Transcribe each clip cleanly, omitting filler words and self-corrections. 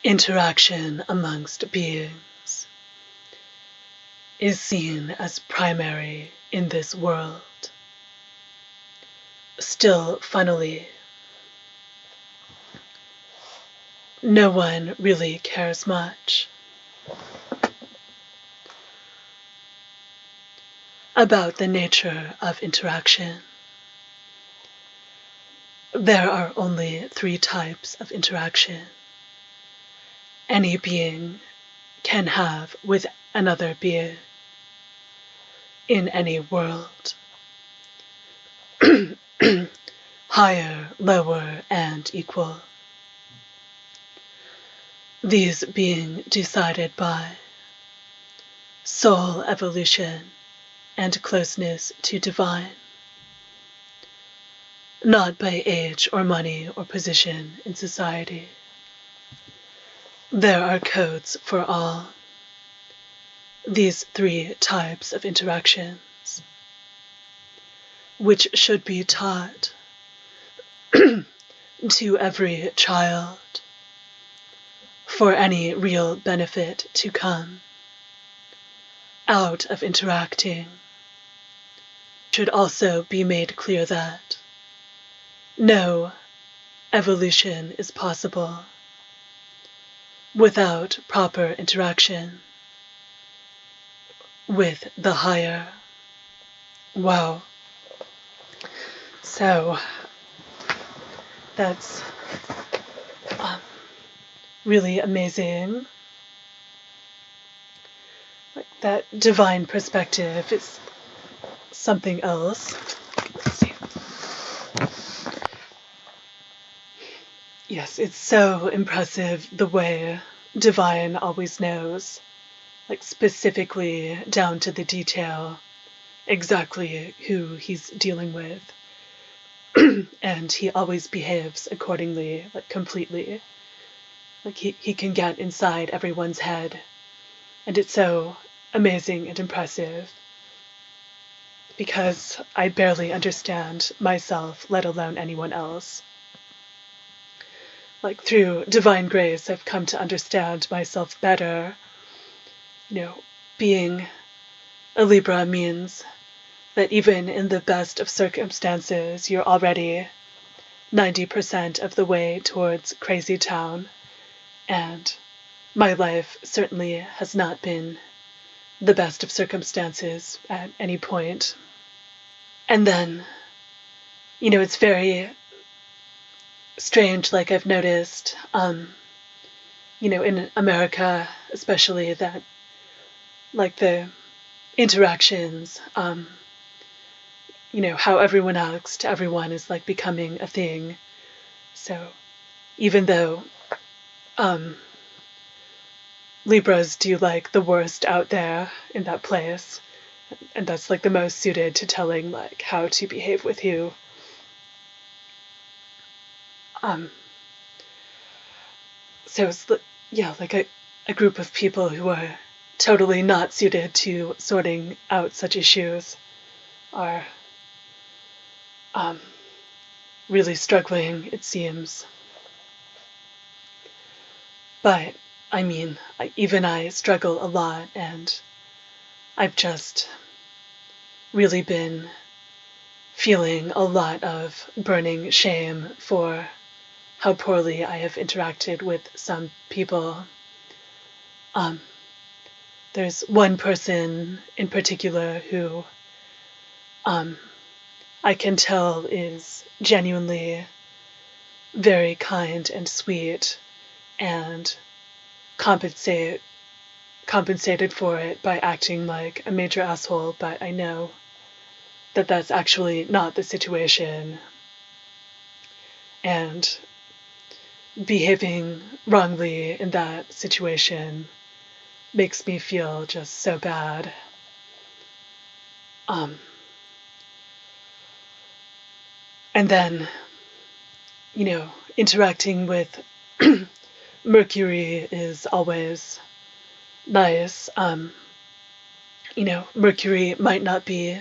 Interaction amongst beings is seen as primary in this world. Still, funnily, no one really cares much about the nature of interaction. There are only 3 types of interaction any being can have with another being in any world. Higher, lower, and equal. These being decided by soul evolution and closeness to divine, not by age or money or position in society. There are codes for all these 3 types of interactions, which should be taught to every child for any real benefit to come out of interacting. It should also be made clear that no evolution is possible without proper interaction with the higher. Wow. So that's really amazing. Like that divine perspective is something else. Let's see. Yes, it's so impressive the way divine always knows, like specifically down to the detail, exactly who he's dealing with. And he always behaves accordingly, like completely. Like he can get inside everyone's head. And it's so amazing and impressive because I barely understand myself, let alone anyone else. Like through divine grace, I've come to understand myself better. Being a Libra means that even in the best of circumstances, you're already 90% of the way towards crazy town. And my life certainly has not been the best of circumstances at any point. And then, it's very strange, like I've noticed, in America especially, that like the interactions, how everyone acts to everyone is like becoming a thing. So even though Libras do like the worst out there in that place, and that's like the most suited to telling like how to behave with you. So it's like a group of people who are totally not suited to sorting out such issues are really struggling, it seems. But I mean, even I struggle a lot, and I've just really been feeling a lot of burning shame for how poorly I have interacted with some people. There's one person in particular who I can tell is genuinely very kind and sweet, and compensated for it by acting like a major asshole, but I know that that's actually not the situation. And behaving wrongly in that situation makes me feel just so bad. And then, interacting with Mercury is always nice. Mercury might not be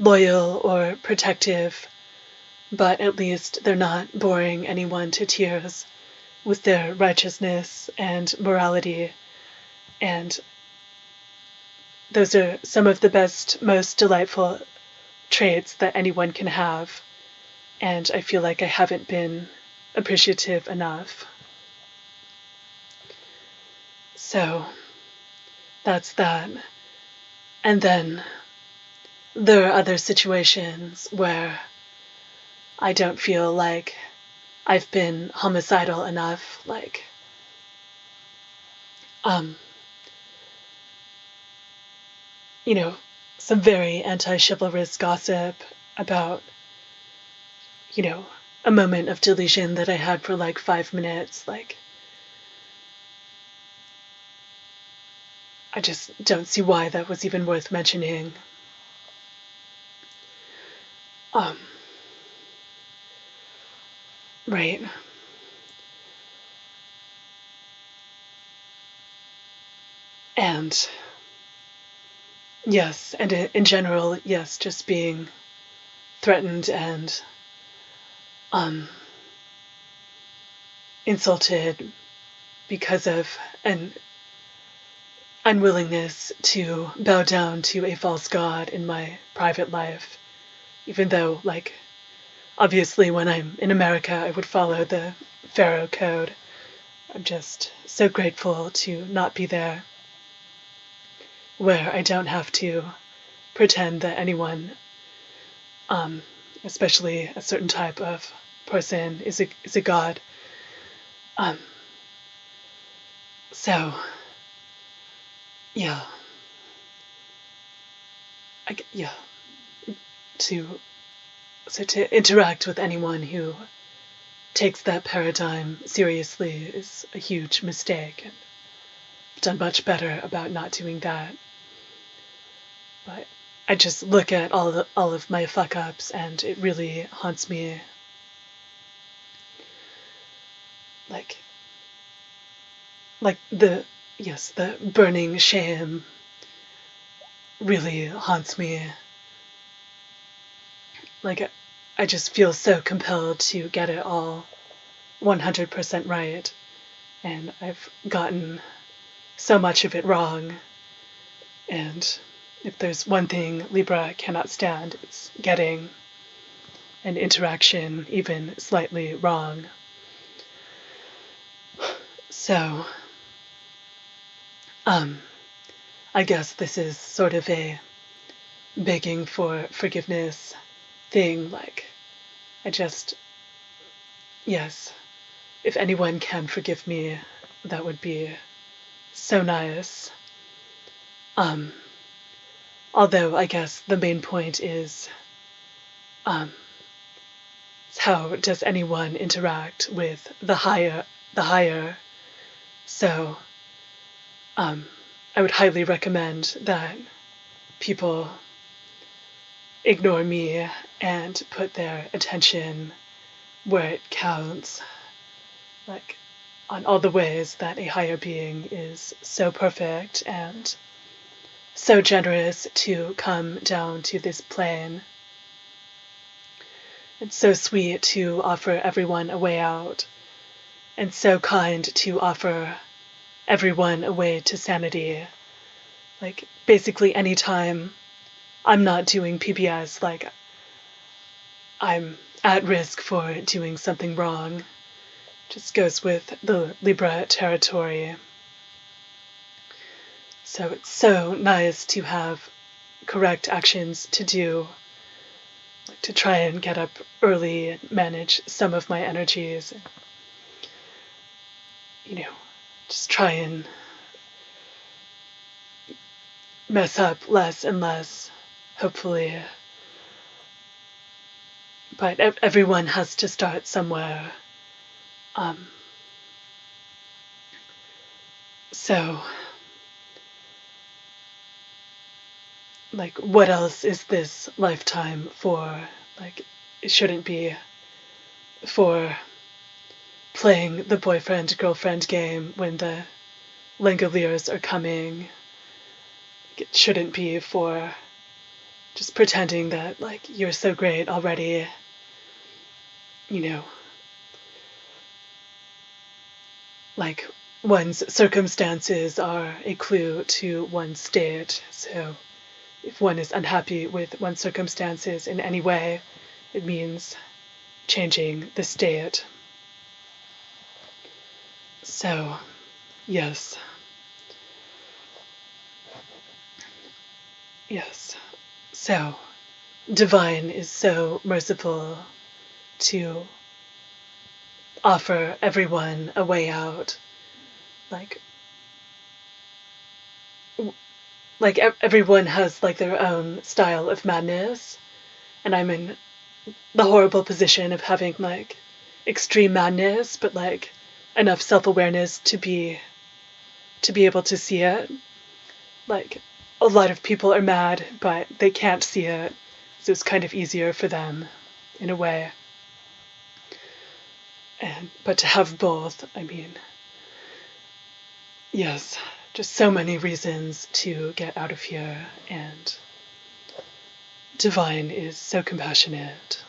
loyal or protective, but at least they're not boring anyone to tears with their righteousness and morality, and those are some of the best, most delightful traits that anyone can have, and I feel like I haven't been appreciative enough. So that's that. And then there are other situations where I don't feel like I've been homicidal enough, like you know, some very anti-chivalrous gossip about, a moment of delusion that I had for like 5 minutes. Like, I just don't see why that was even worth mentioning. Right. And yes, and in general, yes, just being threatened and insulted because of an unwillingness to bow down to a false god in my private life, even though, like, obviously when I'm in America, I would follow the Pharaoh code. I'm just so grateful to not be there, where I don't have to pretend that anyone, especially a certain type of person, is a god. So, yeah. To interact with anyone who takes that paradigm seriously is a huge mistake, and I've done much better about not doing that. But I just look at all of my fuck ups, and it really haunts me. Like the burning shame really haunts me. Like, I just feel so compelled to get it all 100% right, and I've gotten so much of it wrong. And if there's one thing Libra cannot stand, it's getting an interaction even slightly wrong. So, I guess this is sort of a begging for forgiveness thing. Like, yes, if anyone can forgive me, that would be so nice. Although I guess the main point is, how does anyone interact with the higher? So, I would highly recommend that people ignore me and put their attention where it counts, like on all the ways that a higher being is so perfect and so generous to come down to this plane. It's so sweet to offer everyone a way out, and so kind to offer everyone a way to sanity. Like, basically anytime I'm not doing PBS, like, I'm at risk for doing something wrong. Just goes with the Libra territory. So it's so nice to have correct actions to do, like to try and get up early and manage some of my energies. And, just try and mess up less and less, hopefully. But everyone has to start somewhere. So, like, what else is this lifetime for? Like, it shouldn't be for playing the boyfriend-girlfriend game when the Langoliers are coming. It shouldn't be for just pretending that, like, you're so great already. like one's circumstances are a clue to one's state. So if one is unhappy with one's circumstances in any way, it means changing the state. So, yes. Yes. So, divine is so merciful to offer everyone a way out. Like everyone has like their own style of madness, and I'm in the horrible position of having like extreme madness, but like enough self-awareness to be able to see it. Like a lot of people are mad, but they can't see it, so it's kind of easier for them in a way. But to have both, I mean, yes, just so many reasons to get out of here, and divine is so compassionate.